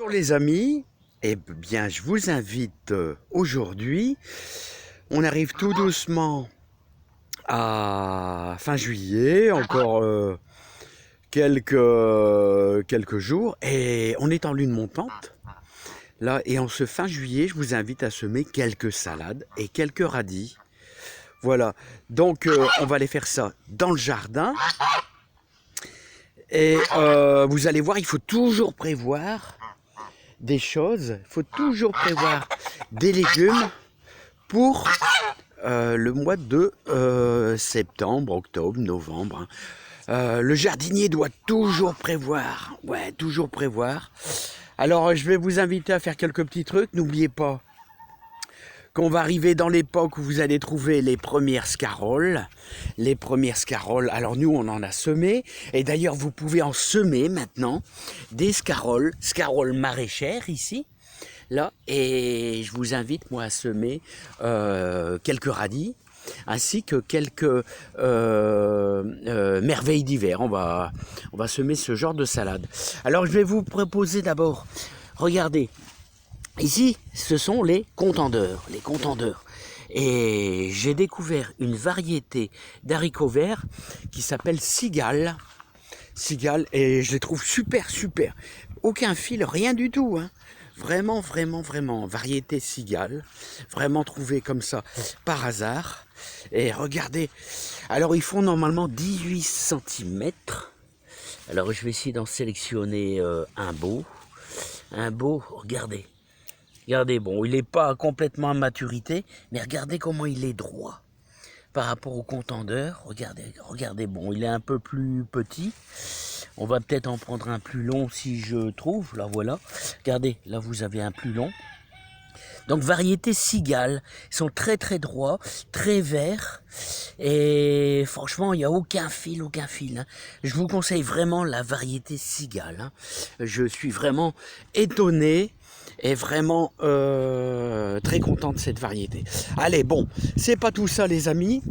Bonjour les amis, eh bien je vous invite aujourd'hui, on arrive tout doucement à fin juillet, encore quelques jours, et on est en lune montante. Là, et en ce fin juillet, je vous invite à semer quelques salades et quelques radis. Voilà, donc on va aller faire ça dans le jardin. Et vous allez voir, il faut toujours prévoir des choses, il faut toujours prévoir des légumes pour le mois de septembre, octobre, novembre. Hein. Le jardinier doit toujours prévoir, ouais, toujours prévoir. Alors je vais vous inviter à faire quelques petits trucs, n'oubliez pas qu'on va arriver dans l'époque où vous allez trouver les premières scaroles. Les premières scaroles, alors nous on en a semé, et d'ailleurs vous pouvez en semer maintenant des scaroles maraîchères ici, là, et je vous invite moi à semer quelques radis, ainsi que quelques merveilles d'hiver. On va semer ce genre de salade. Alors je vais vous proposer d'abord, regardez, ici, ce sont les contendeurs. Et j'ai découvert une variété d'haricots verts qui s'appelle Cigale. Cigale, et je les trouve super. Aucun fil, rien du tout. Hein. Vraiment. Variété Cigale. Vraiment trouvée comme ça par hasard. Et regardez, alors ils font normalement 18 cm. Alors je vais essayer d'en sélectionner un beau. Regardez. Regardez, bon, il n'est pas complètement à maturité, mais regardez comment il est droit par rapport au contendeur. Regardez, bon, il est un peu plus petit. On va peut-être en prendre un plus long si je trouve. Là, voilà. Regardez, là, vous avez un plus long. Donc, variété Cigale. Ils sont très droits, très verts. Et franchement, il n'y a aucun fil. Hein. Je vous conseille vraiment la variété Cigale. Hein. Je suis vraiment étonné et vraiment très content de cette variété. Allez, bon, c'est pas tout ça les amis.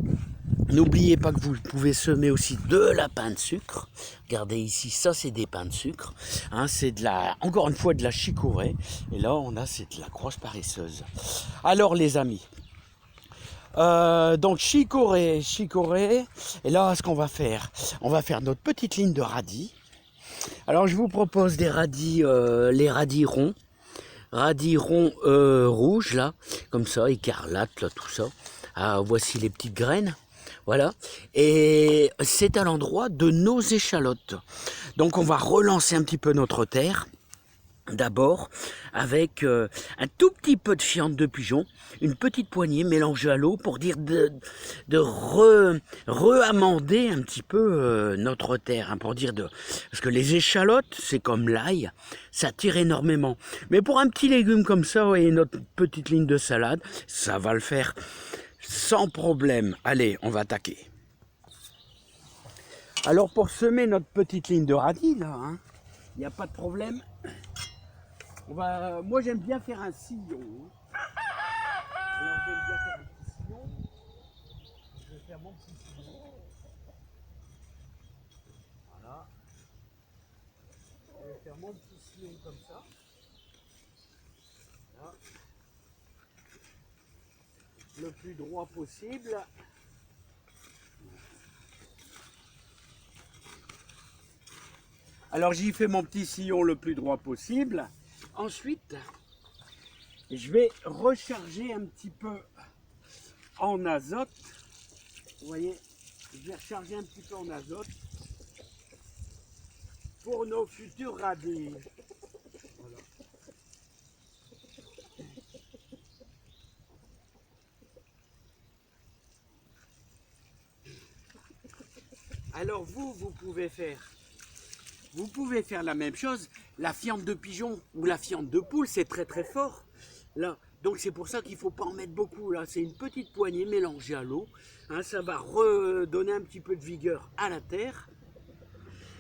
N'oubliez pas que vous pouvez semer aussi de la pain de sucre. Regardez ici, ça c'est des pains de sucre. Hein, c'est encore une fois de la chicorée. Et là c'est de la crosse paresseuse. Alors les amis, donc chicorée. Et là ce qu'on va faire, on va faire notre petite ligne de radis. Alors je vous propose des radis, les radis ronds. Radis ronds rouges là, comme ça, écarlate là, tout ça. Ah, voici les petites graines. Voilà, et c'est à l'endroit de nos échalotes. Donc on va relancer un petit peu notre terre, d'abord avec un tout petit peu de fiente de pigeon, une petite poignée mélangée à l'eau pour dire de re-amender un petit peu notre terre, hein, pour dire parce que les échalotes, c'est comme l'ail, ça tire énormément. Mais pour un petit légume comme ça et notre petite ligne de salade, ça va le faire sans problème. Allez, on va attaquer. Alors pour semer notre petite ligne de radis, là, hein, il n'y a pas de problème. Moi j'aime bien faire un sillon. Alors j'aime bien faire un petit sillon. Je vais faire mon petit sillon. Voilà. Je vais faire mon petit sillon comme ça. Là. Le plus droit possible. Alors j'y fais mon petit sillon le plus droit possible. Ensuite, je vais recharger un petit peu en azote. Vous voyez, je vais recharger un petit peu en azote pour nos futurs radis. Voilà. Alors vous pouvez faire la même chose. La fiente de pigeon ou la fiente de poule, c'est très fort. Là, donc c'est pour ça qu'il ne faut pas en mettre beaucoup. Là, c'est une petite poignée mélangée à l'eau. Hein, ça va redonner un petit peu de vigueur à la terre.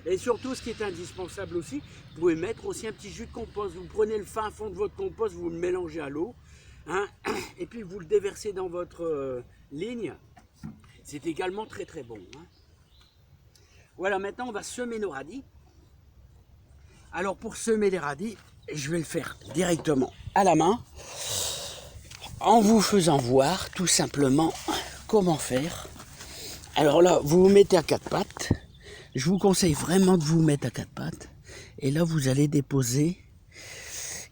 Et surtout, ce qui est indispensable aussi, vous pouvez mettre aussi un petit jus de compost. Vous prenez le fin fond de votre compost, vous le mélangez à l'eau, hein, et puis vous le déversez dans votre ligne. C'est également très bon. Hein. Voilà, maintenant on va semer nos radis. Alors pour semer les radis, je vais le faire directement à la main, en vous faisant voir tout simplement comment faire. Alors là, vous vous mettez à quatre pattes. Je vous conseille vraiment de vous mettre à quatre pattes. Et là, vous allez déposer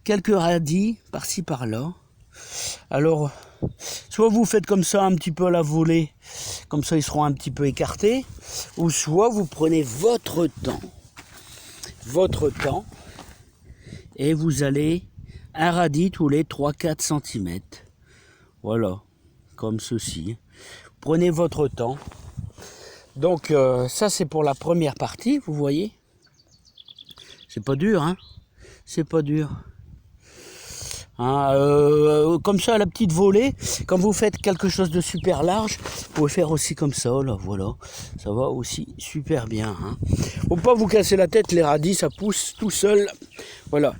quelques radis par-ci par-là. Alors, soit vous faites comme ça un petit peu à la volée, comme ça ils seront un petit peu écartés, ou soit vous prenez votre temps, et vous allez un radis tous les 3-4 cm. Voilà, comme ceci. Prenez votre temps. Donc ça c'est pour la première partie, vous voyez. C'est pas dur, hein. C'est pas dur. Hein, comme ça à la petite volée, quand vous faites quelque chose de super large, vous pouvez faire aussi comme ça, là, voilà, ça va aussi super bien. Hein. Faut pas vous casser la tête, les radis, ça pousse tout seul. Voilà.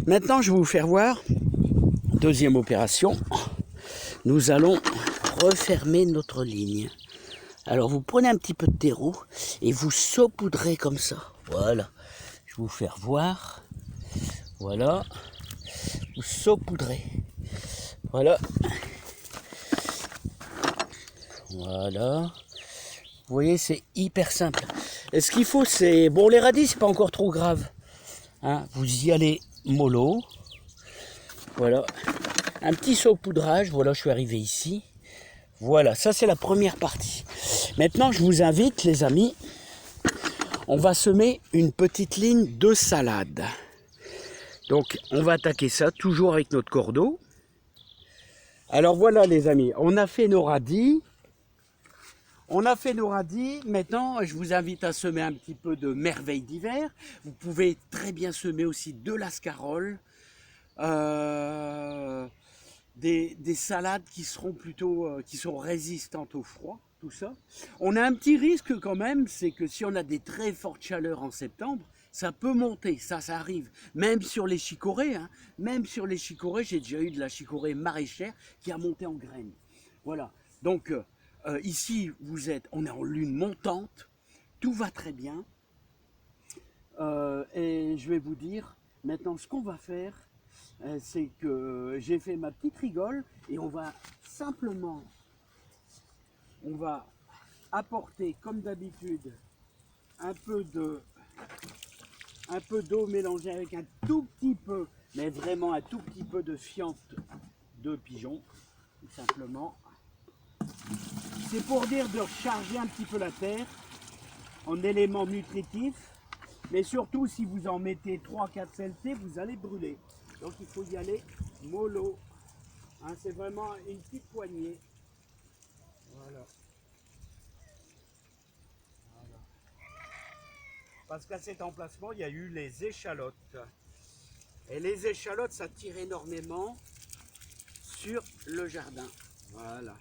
Maintenant, je vais vous faire voir, deuxième opération, nous allons refermer notre ligne. Alors, vous prenez un petit peu de terreau et vous saupoudrez comme ça. Voilà. Je vais vous faire voir. Voilà. Vous saupoudrez. Voilà. Voilà. Vous voyez, c'est hyper simple. Et ce qu'il faut, c'est... Bon, les radis, c'est pas encore trop grave. Hein, vous y allez mollo. Voilà. Un petit saupoudrage. Voilà, je suis arrivé ici. Voilà, ça c'est la première partie. Maintenant, je vous invite, les amis, on va semer une petite ligne de salade. Donc, on va attaquer ça, toujours avec notre cordeau. Alors voilà, les amis, on a fait nos radis. Maintenant, je vous invite à semer un petit peu de merveilles d'hiver. Vous pouvez très bien semer aussi de l'escarole. Des salades qui seront plutôt qui sont résistantes au froid, tout ça. On a un petit risque quand même, c'est que si on a des très fortes chaleurs en septembre, ça peut monter, ça arrive. Même sur les chicorées, hein, j'ai déjà eu de la chicorée maraîchère qui a monté en graines. Voilà. Donc ici, on est en lune montante, tout va très bien. Et je vais vous dire maintenant ce qu'on va faire. C'est que j'ai fait ma petite rigole et on va apporter comme d'habitude un peu d'eau mélangée avec un tout petit peu, mais vraiment un tout petit peu de fiente de pigeon, tout simplement. C'est pour dire de recharger un petit peu la terre en éléments nutritifs, mais surtout si vous en mettez 3-4 CLT, vous allez brûler. Donc il faut y aller mollo. Hein, c'est vraiment une petite poignée. Voilà. Parce qu'à cet emplacement, il y a eu les échalotes. Et les échalotes, ça tire énormément sur le jardin. Voilà.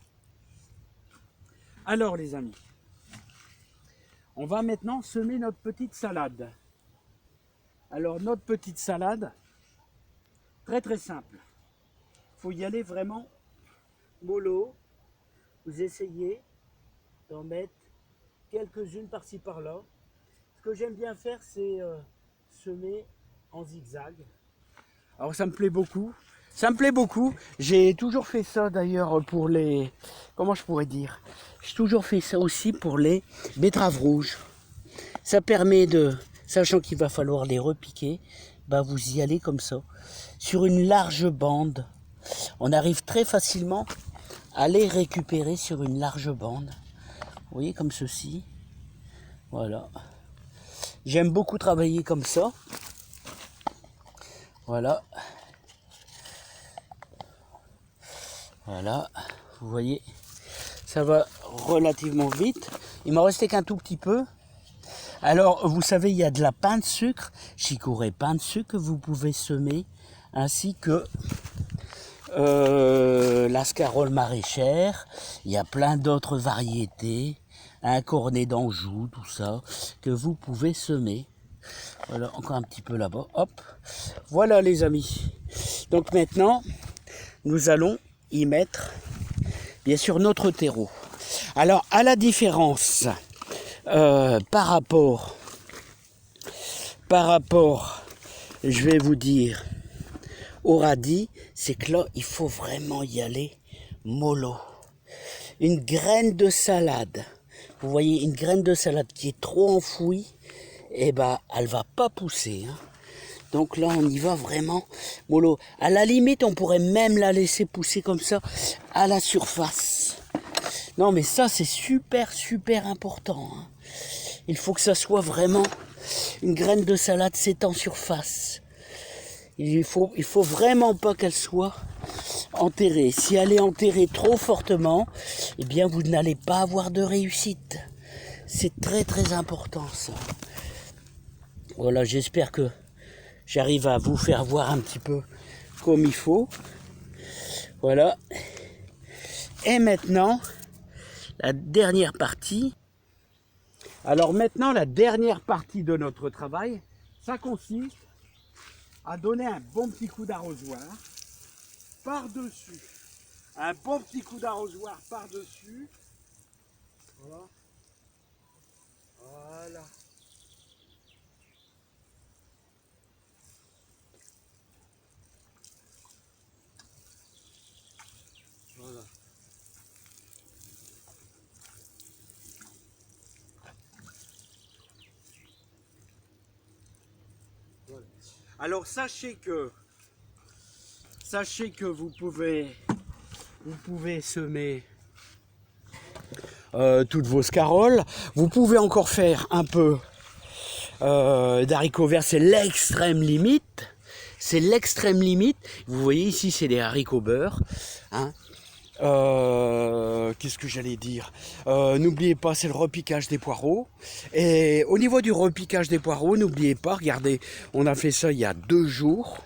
Alors les amis, on va maintenant semer notre petite salade. Alors notre petite salade, très très simple. Il faut y aller vraiment mollo. Vous essayez d'en mettre quelques-unes par-ci par-là. Ce que j'aime bien faire, c'est semer en zigzag. Alors ça me plaît beaucoup. J'ai toujours fait ça d'ailleurs pour les... Comment je pourrais dire? J'ai toujours fait ça aussi pour les betteraves rouges. Ça permet de... Sachant qu'il va falloir les repiquer, bah vous y allez comme ça. Sur une large bande. On arrive très facilement à les récupérer sur une large bande. Vous voyez, comme ceci. Voilà. J'aime beaucoup travailler comme ça. Voilà. Voilà. Vous voyez, ça va relativement vite. Il m'en restait qu'un tout petit peu. Alors, vous savez, il y a de la pain de sucre, chicorée pain de sucre que vous pouvez semer, ainsi que l'escarole maraîchère. Il y a plein d'autres variétés, un cornet d'Anjou, tout ça, que vous pouvez semer. Voilà, encore un petit peu là-bas, hop. Voilà les amis. Donc maintenant, nous allons y mettre, bien sûr, notre terreau. Alors, à la différence... par rapport, je vais vous dire, au radis, c'est que là, il faut vraiment y aller mollo. Une graine de salade, vous voyez, une graine de salade qui est trop enfouie, eh ben, elle va pas pousser. Hein. Donc là, on y va vraiment mollo. À la limite, on pourrait même la laisser pousser comme ça à la surface. Non, mais ça, c'est super, super important. Hein. Il faut que ça soit vraiment une graine de salade, c'est en surface. Il faut vraiment pas qu'elle soit enterrée. Si elle est enterrée trop fortement, eh bien, vous n'allez pas avoir de réussite. C'est très, très important, ça. Voilà, j'espère que j'arrive à vous faire voir un petit peu comme il faut. Voilà. Et maintenant, la dernière partie. Alors maintenant, la dernière partie de notre travail, ça consiste à donner un bon petit coup d'arrosoir par-dessus. Un bon petit coup d'arrosoir par-dessus. Voilà. Voilà. Voilà. Voilà. Alors sachez que vous pouvez semer toutes vos scaroles. Vous pouvez encore faire un peu d'haricots verts, c'est l'extrême limite. C'est l'extrême limite. Vous voyez ici, c'est des haricots beurre. Hein. Qu'est-ce que j'allais dire, n'oubliez pas, c'est le repiquage des poireaux. Et au niveau du repiquage des poireaux, n'oubliez pas, regardez, on a fait ça il y a 2 jours.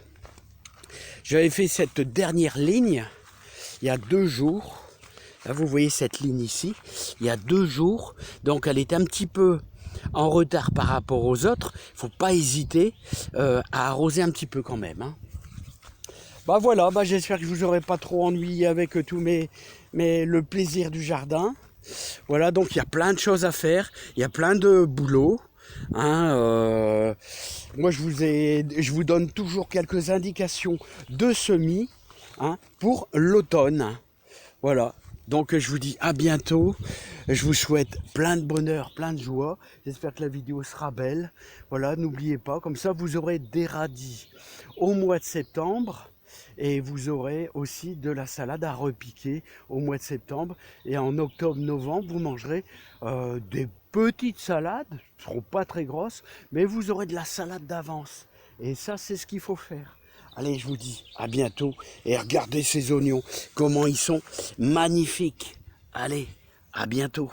J'avais fait cette dernière ligne il y a 2 jours. Là, vous voyez cette ligne ici, il y a 2 jours. Donc elle est un petit peu en retard par rapport aux autres. Il ne faut pas hésiter à arroser un petit peu quand même. Hein. Bah voilà, bah j'espère que je vous aurai pas trop ennuyé avec tout le plaisir du jardin. Voilà, donc il y a plein de choses à faire, il y a plein de boulot. Hein, moi je vous donne toujours quelques indications de semis hein, pour l'automne. Voilà, donc je vous dis à bientôt. Je vous souhaite plein de bonheur, plein de joie. J'espère que la vidéo sera belle. Voilà, n'oubliez pas, comme ça vous aurez des radis au mois de septembre. Et vous aurez aussi de la salade à repiquer au mois de septembre. Et en octobre-novembre, vous mangerez des petites salades, elles ne seront pas très grosses, mais vous aurez de la salade d'avance. Et ça, c'est ce qu'il faut faire. Allez, je vous dis à bientôt. Et regardez ces oignons, comment ils sont magnifiques. Allez, à bientôt.